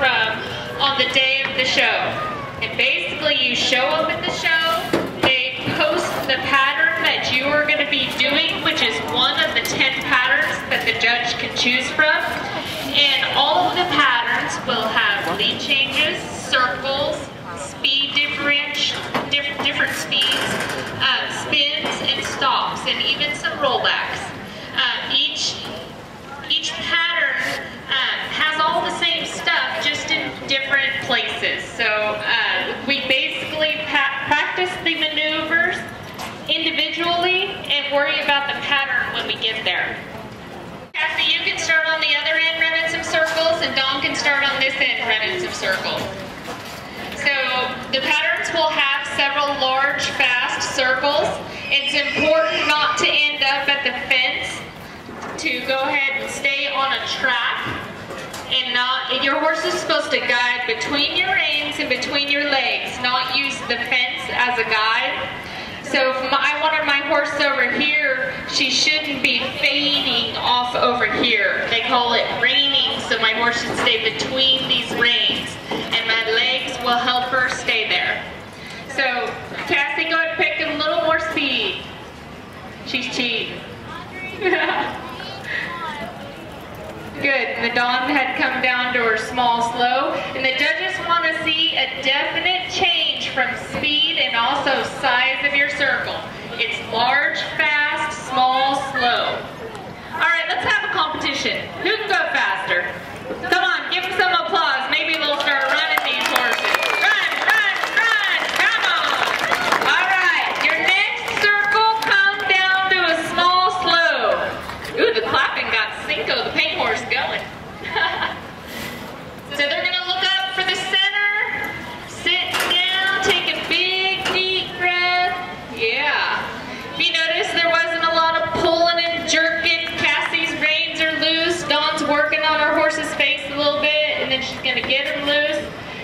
from on the day of the show. And basically you show up at the show, they post the pattern that you are going to be doing, which is one of the 10 patterns that the judge can choose from. And all of the patterns will have lead changes, circles, speed different speeds, spins and stops, and even some rollbacks. Each pattern has all the same stuff, just in different places. So we basically practice the maneuvers individually and worry about the pattern when we get there. Kathy, you can start on the other end running some circles, and Dawn can start on this end running some circles. So the patterns will have several large, fast circles. It's important not to end up at the fence, to go ahead and stay on a track, and not, your horse is supposed to guide between your reins and between your legs, not use the fence as a guide. So if I wanted my horse over here, she shouldn't be fading off over here. They call it reining, so my horse should stay between these reins, and my legs will help her stay there. So Cassie, go ahead and pick a little more speed. She's cheating. Good. The Dawn had come down to her small slow, and the judges want to see a definite change from speed and also size of your circle. It's large, fast, small, slow. All right, let's have a competition. Who can go faster? Come on, give them some applause. Maybe they'll start running these horses. Run, run, run. Come on. All right, your next circle, come down to a small slow. Ooh, the clapping got Cinco, the paint horse, going. So they're going to look up for the center, sit down, take a big deep breath. Yeah. If you notice, there wasn't a lot of pulling and jerking. Cassie's reins are loose. Dawn's working on her horse's face a little bit, and then she's going to get him loose.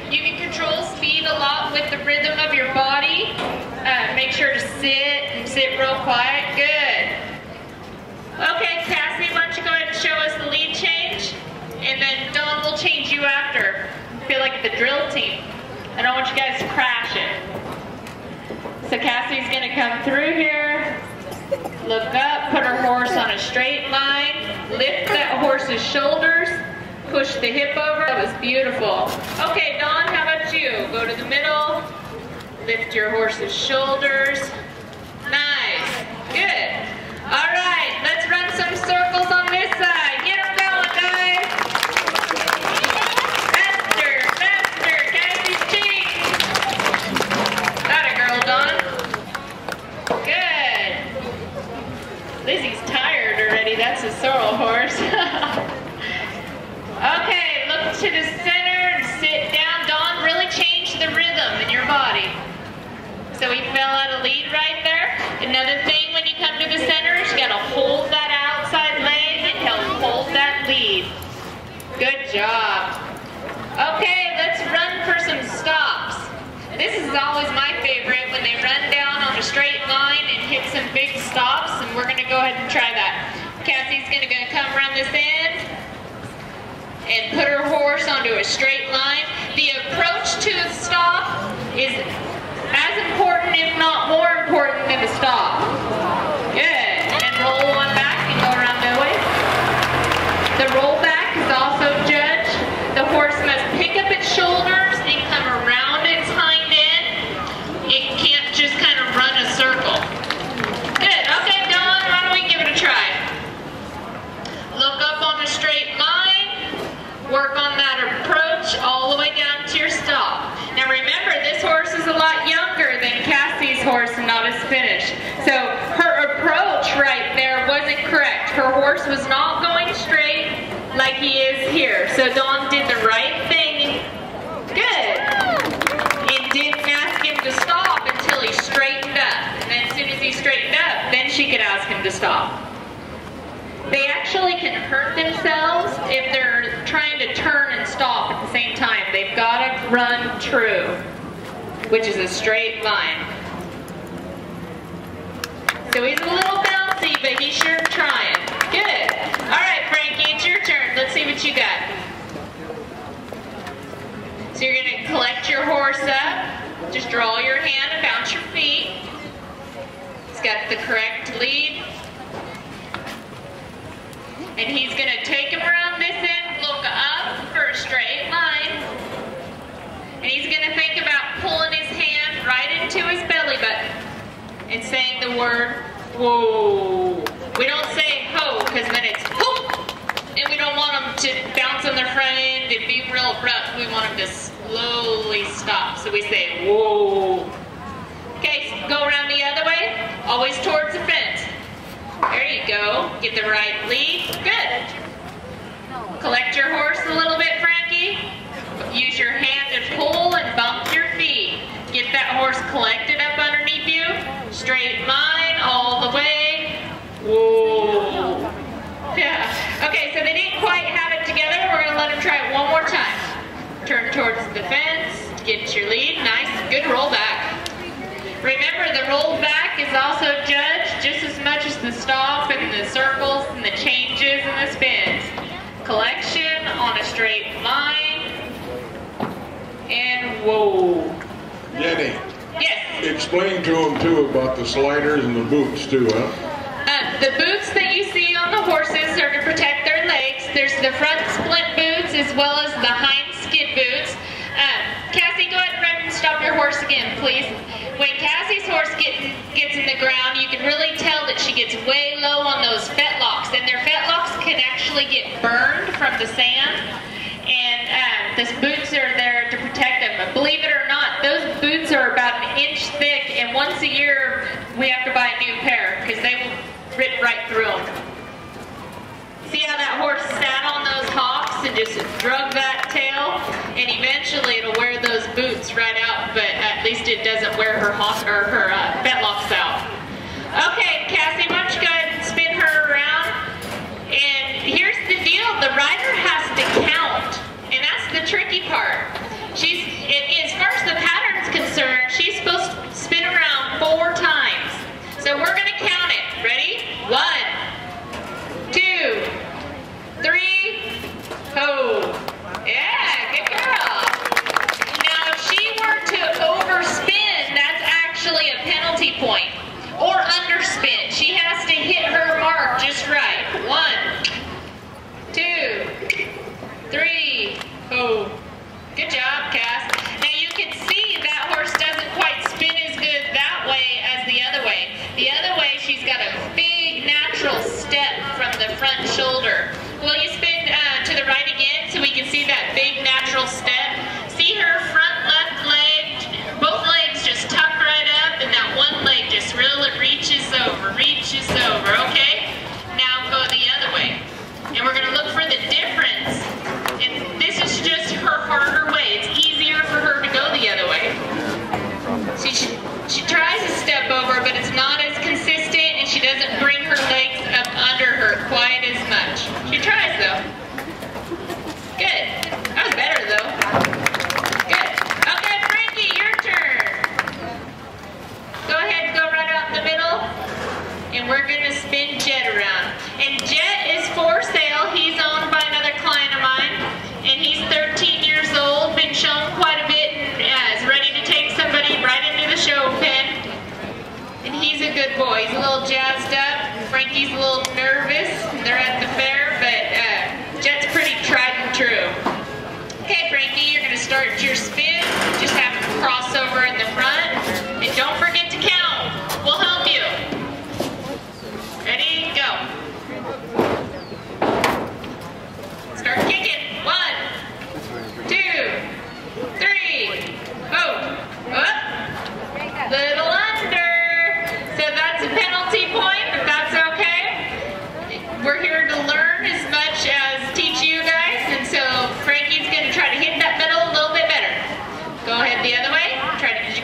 You can control speed a lot with the rhythm of your body. Make sure to sit real quiet. Good. Okay, Cassie, why don't you go ahead and show us the lead change, and then Dawn will change you after. I feel like the drill team. I don't want you guys to crash it. So Cassie's going to come through here, look up, put her horse on a straight line, lift that horse's shoulders, push the hip over. That was beautiful. Okay, Dawn, how about you? Go to the middle, lift your horse's shoulders. Nice. Good. All right, let's run some circles on this side. Get them going, guys. Faster, faster. Cassie's cheating. Got it, girl, Dawn. Good. Lizzie's tired already. That's a sorrel horse. Okay, look to the center and sit down. Dawn, really change the rhythm in your body. So he fell out of lead right there. Another thing, when you come to the center, you got to hold that outside leg and help hold that lead. Good job. Okay, let's run for some stops. This is always my favorite, when they run down on a straight line and hit some big stops, and we're going to go ahead and try that. Cassie's going to come run this end and put her horse onto a straight line. The approach to a stop is as important, if not more important, than the stop. Good. And roll one back and go around that way. The rollback is also judged. The horse must pick up its shoulders and come around its hind end. It can't just kind of run a circle. Good. Okay, Dawn, why don't we give it a try? Look up on a straight line. Work on that approach all the way down to your stop. Now remember, this horse is a lot younger than Cassie's horse and not as finished. So her approach right there wasn't correct. Her horse was not going straight like he is here. So Dawn did the right thing. Good. And didn't ask him to stop until he straightened up. And then as soon as he straightened up, then she could ask him to stop. They actually can hurt themselves if they're trying to turn and stop at the same time. They've got to run true, which is a straight line. So he's a little bouncy, but he's sure trying. Good. All right, Frankie, it's your turn. Let's see what you got. So you're going to collect your horse up. Just draw your hand and bounce your feet. He's got the correct lead. And he's going to take him around this end, look up for a straight line. And he's going to think about pulling his hand right into his belly button and saying the word, whoa. We don't say ho, because then it's ho. And we don't want them to bounce on their front end and be real abrupt. We want them to slowly stop. So we say, whoa. Okay, so go around the other way, always towards the fence. There you go. Get the right lead. Good. Collect your horse a little bit, Frankie. Use your hand to pull and bump your feet. Get that horse collected up underneath you. Straight line all the way. Whoa. Yeah. Okay, so they didn't quite have it together. We're going to let them try it one more time. Turn towards the fence. Get your lead. Nice. Good roll back. Remember, the roll back is also judged just as much as the stop and the circles and the changes and the spins. Collection on a straight line. And whoa. Jenny. Yes. Explain to them too about the sliders and the boots too, huh? The boots that you see on the horses are to protect their legs. There's the front splint boots as well as the hind skid boots. Cassie, go ahead and run and stop your horse again, please. When Cassie's horse gets in the ground, you can really tell that she gets way low on those fetlocks, and their fetlocks can actually get burned from the sand. And those boots are there to protect them. But believe it or not, those boots are about an inch thick, and once a year we have to buy a new pair because they will rip right through them. See how that horse sat on those hocks and just drug that tail? And eventually it'll wear those boots right out, but at least it doesn't wear her fetlocks out. Okay, Cassie, why don't you go ahead and spin her around? And here's the deal, the rider has to count, and that's the tricky part. As far as the pattern's concerned, she's supposed to spin around 4 times. So we're going to count it. Ready? 1, 2, 3, ho. Yeah, good girl. Now, if she were to overspin, that's actually a penalty point. Or underspin. She has to hit her mark just right. 1, 2, 3, ho. Good job, Cass. Now, you can see that horse doesn't quite spin as good that way as the other way. The other way, she's got a big natural step from the front shoulder. Will you spin to the right again so we can see that big natural step? See her front left leg, both legs just tuck right up, and that one leg just really reaches over, okay? Now go the other way. And we're going to look for the difference. And this is just her harder way. It's easier for her to go the other way. See, she tries to step over, but it's not as consistent, and she doesn't bring her legs up under her quite as much. She tries, though. Good. That was better, though. Good. Okay, Frankie, your turn. Go ahead and go right out in the middle, and we're going to spin Jet around. And Jet is for sale. He's owned by another client of mine, and he's 13 years old, been shown quite a bit, and is ready to take somebody right into the show pen. And he's a good boy. He's a little jazzed up. Frankie's a little nervous. They're at the fair, but Jet's pretty tried and true. Okay, Frankie, you're going to start your spin. Just have a crossover in the front. And don't forget to count. We'll help you. Ready? Go. Start kicking. 1, 2, 3. Oh. Up. Little under. So that's a penalty point, but that's okay. We're here to learn as much as teach you guys, and so Frankie's going to try to hit that middle a little bit better. Go ahead the other way. Try to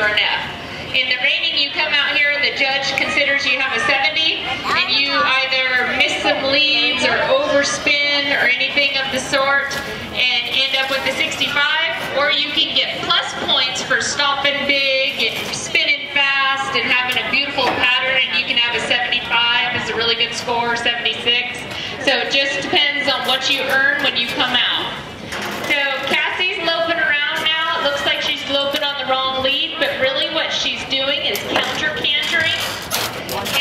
you're enough. In the reining, you come out here and the judge considers you have a 70, and you either miss some leads or overspin or anything of the sort and end up with a 65, or you can get plus points for stopping big and spinning fast and having a beautiful pattern, and you can have a 75 as a really good score, 76. So it just depends on what you earn when you come out. So Cassie's loping around now. It looks like she's loping on the wrong lead, but really what she's doing is counter-cantering.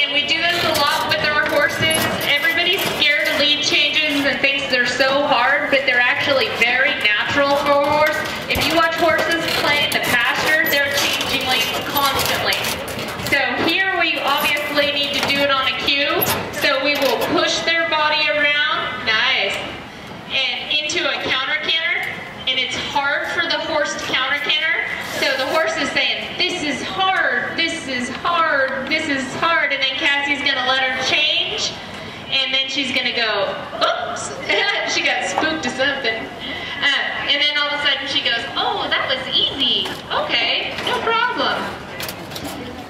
And we do this a lot with our horses. Everybody's scared of lead changes and thinks they're so hard, but they're actually very natural for a horse. If you watch horses play in the pasture, they're changing lanes constantly. So here we obviously need to do it on a cue. So we will push their body around, nice, and into a counter-canter. And it's hard for the horse to counter-canter. So the horse is saying, this is hard, this is hard, this is hard. And then Cassie's gonna let her change. And then she's gonna go, oops, she got spooked to something. And then all of a sudden she goes, oh, that was easy. Okay, no problem.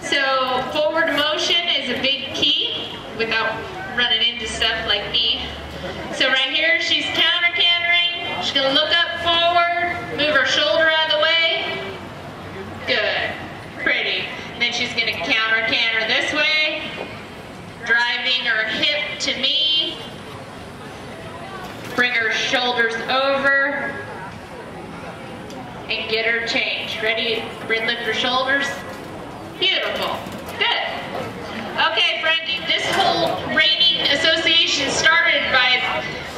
So forward motion is a big key without running into stuff like me. So right here, she's counter-cantering. She's gonna look up forward, move her shoulder out of the way. Good, pretty. And then she's gonna counter-canter this way, driving her hip to me. Bring her shoulders over and get her changed. Ready? Lift her shoulders. Beautiful. Good. Okay, Frankie, this whole reining association started by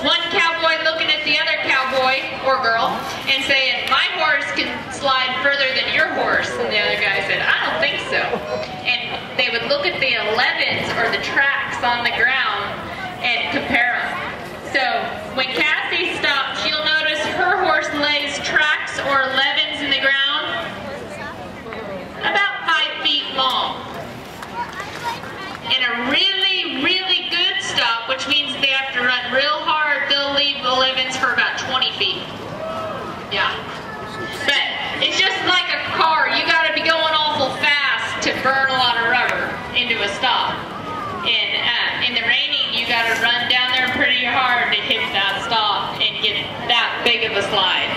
one cowboy looking at the other cowboy or girl and saying, my horse can slide further than your horse. And the other guy said, I don't think so. And they would look at the 11s or the tracks on the ground and compare them. So when Cassie stops, you'll notice her horse lays tracks or 11s in the ground about 5 feet long. And a really, really good stop, which means they have to run real hard, they'll leave 11s for about 20 feet. Yeah. But it's just like a car. You got to be going awful fast to burn a lot of rubber into a stop. And in the reining, you got to run down there pretty hard to hit that stop and get that big of a slide.